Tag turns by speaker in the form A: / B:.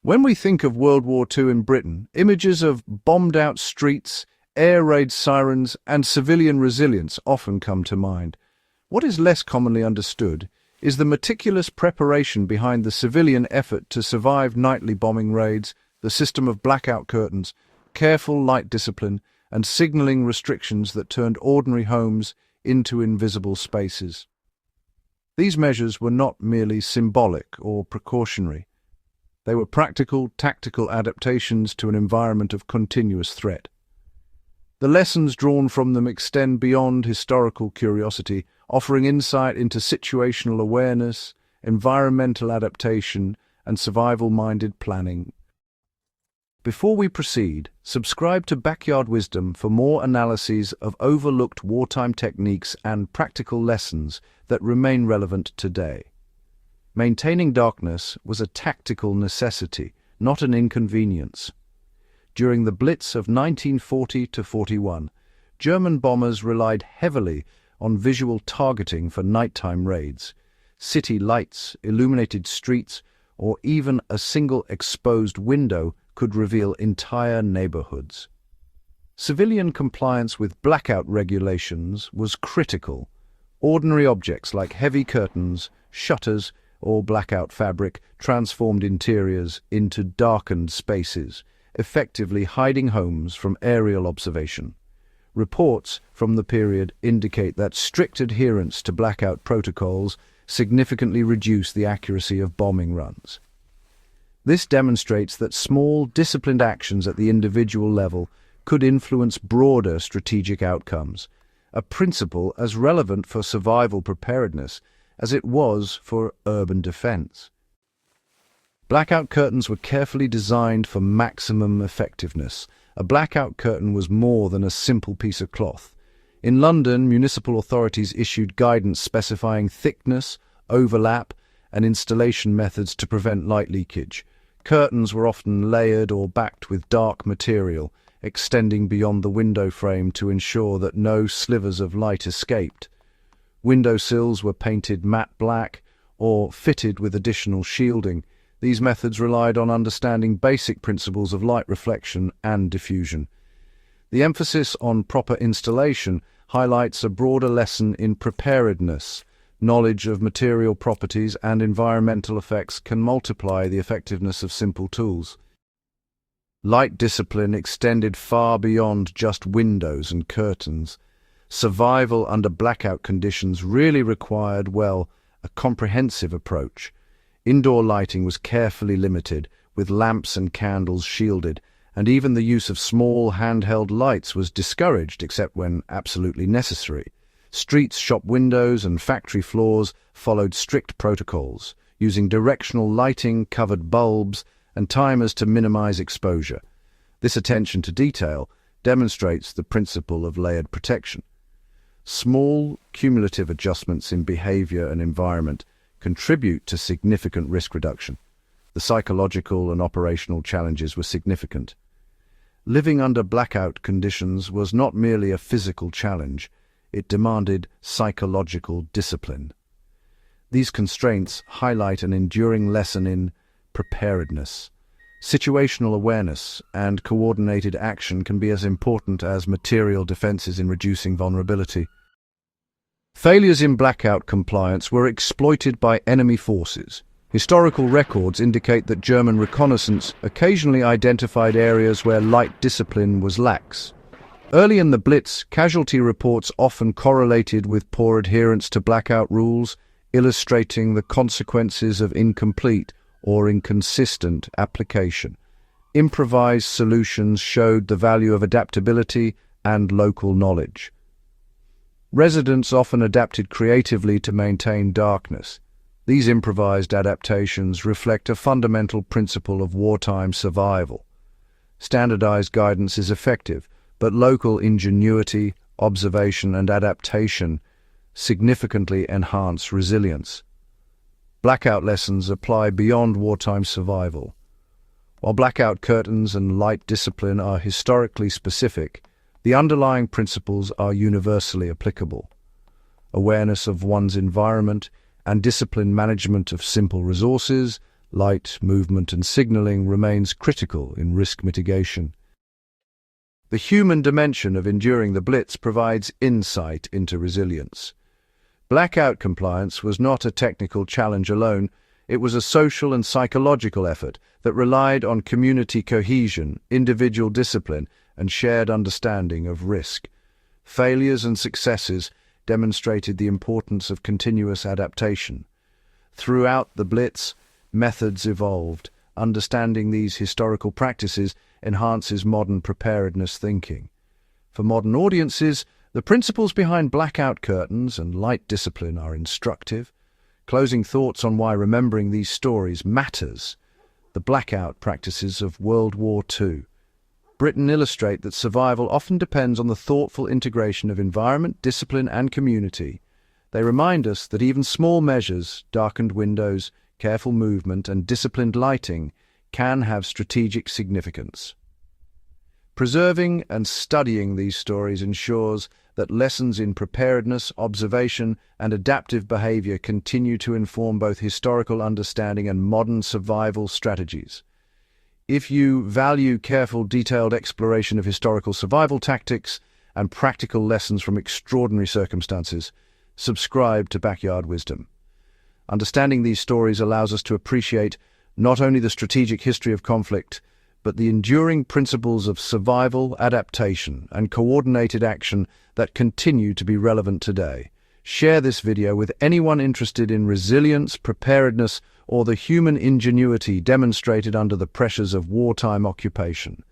A: When we think of World War II in Britain, images of bombed-out streets, air raid sirens, and civilian resilience often come to mind. What is less commonly understood is the meticulous preparation behind the civilian effort to survive nightly bombing raids, the system of blackout curtains, careful light discipline, and signaling restrictions that turned ordinary homes into invisible spaces. These measures were not merely symbolic or precautionary. They were practical, tactical adaptations to an environment of continuous threat. The lessons drawn from them extend beyond historical curiosity, offering insight into situational awareness, environmental adaptation, and survival-minded planning. Before we proceed, subscribe to Backyard Wisdom for more analyses of overlooked wartime techniques and practical lessons that remain relevant today. Maintaining darkness was a tactical necessity, not an inconvenience. During the Blitz of 1940–41, German bombers relied heavily on visual targeting for nighttime raids. City lights, illuminated streets, or even a single exposed window could reveal entire neighborhoods. Civilian compliance with blackout regulations was critical. Ordinary objects like heavy curtains, shutters, or blackout fabric transformed interiors into darkened spaces, effectively hiding homes from aerial observation. Reports from the period indicate that strict adherence to blackout protocols significantly reduced the accuracy of bombing runs. This demonstrates that small, disciplined actions at the individual level could influence broader strategic outcomes, a principle as relevant for survival preparedness as it was for urban defense. Blackout curtains were carefully designed for maximum effectiveness. A blackout curtain was more than a simple piece of cloth. In London, municipal authorities issued guidance specifying thickness, overlap, and installation methods to prevent light leakage. Curtains were often layered or backed with dark material, extending beyond the window frame to ensure that no slivers of light escaped. Window sills were painted matte black or fitted with additional shielding. These methods relied on understanding basic principles of light reflection and diffusion. The emphasis on proper installation highlights a broader lesson in preparedness. Knowledge of material properties and environmental effects can multiply the effectiveness of simple tools. Light discipline extended far beyond just windows and curtains. Survival under blackout conditions really required, a comprehensive approach. Indoor lighting was carefully limited, with lamps and candles shielded, and even the use of small handheld lights was discouraged except when absolutely necessary. Streets, shop windows, and factory floors followed strict protocols, using directional lighting, covered bulbs, and timers to minimize exposure. This attention to detail demonstrates the principle of layered protection. Small, cumulative adjustments in behavior and environment contribute to significant risk reduction. The psychological and operational challenges were significant. Living under blackout conditions was not merely a physical challenge, it demanded psychological discipline. These constraints highlight an enduring lesson in preparedness. Situational awareness and coordinated action can be as important as material defenses in reducing vulnerability. Failures in blackout compliance were exploited by enemy forces. Historical records indicate that German reconnaissance occasionally identified areas where light discipline was lax. Early in the Blitz, casualty reports often correlated with poor adherence to blackout rules, illustrating the consequences of incomplete or inconsistent application. Improvised solutions showed the value of adaptability and local knowledge. Residents often adapted creatively to maintain darkness. These improvised adaptations reflect a fundamental principle of wartime survival. Standardized guidance is effective, but local ingenuity, observation, and adaptation significantly enhance resilience. Blackout lessons apply beyond wartime survival. While blackout curtains and light discipline are historically specific, the underlying principles are universally applicable. Awareness of one's environment and disciplined management of simple resources, Light, movement and signaling remains critical in risk mitigation. The human dimension of enduring the Blitz provides insight into resilience. Blackout compliance was not a technical challenge alone, it was a social and psychological effort that relied on community cohesion, individual discipline, and shared understanding of risk. Failures and successes demonstrated the importance of continuous adaptation. Throughout the Blitz, methods evolved. Understanding these historical practices enhances modern preparedness thinking. For modern audiences, the principles behind blackout curtains and light discipline are instructive. Closing thoughts on why remembering these stories matters. The blackout practices of World War II. Britain illustrate that survival often depends on the thoughtful integration of environment, discipline, and community. They remind us that even small measures, darkened windows, careful movement, and disciplined lighting can have strategic significance. Preserving and studying these stories ensures that lessons in preparedness, observation, and adaptive behavior continue to inform both historical understanding and modern survival strategies. If you value careful, detailed exploration of historical survival tactics and practical lessons from extraordinary circumstances, subscribe to Backyard Wisdom. Understanding these stories allows us to appreciate not only the strategic history of conflict, but the enduring principles of survival, adaptation, and coordinated action that continue to be relevant today. Share this video with anyone interested in resilience, preparedness, or the human ingenuity demonstrated under the pressures of wartime occupation.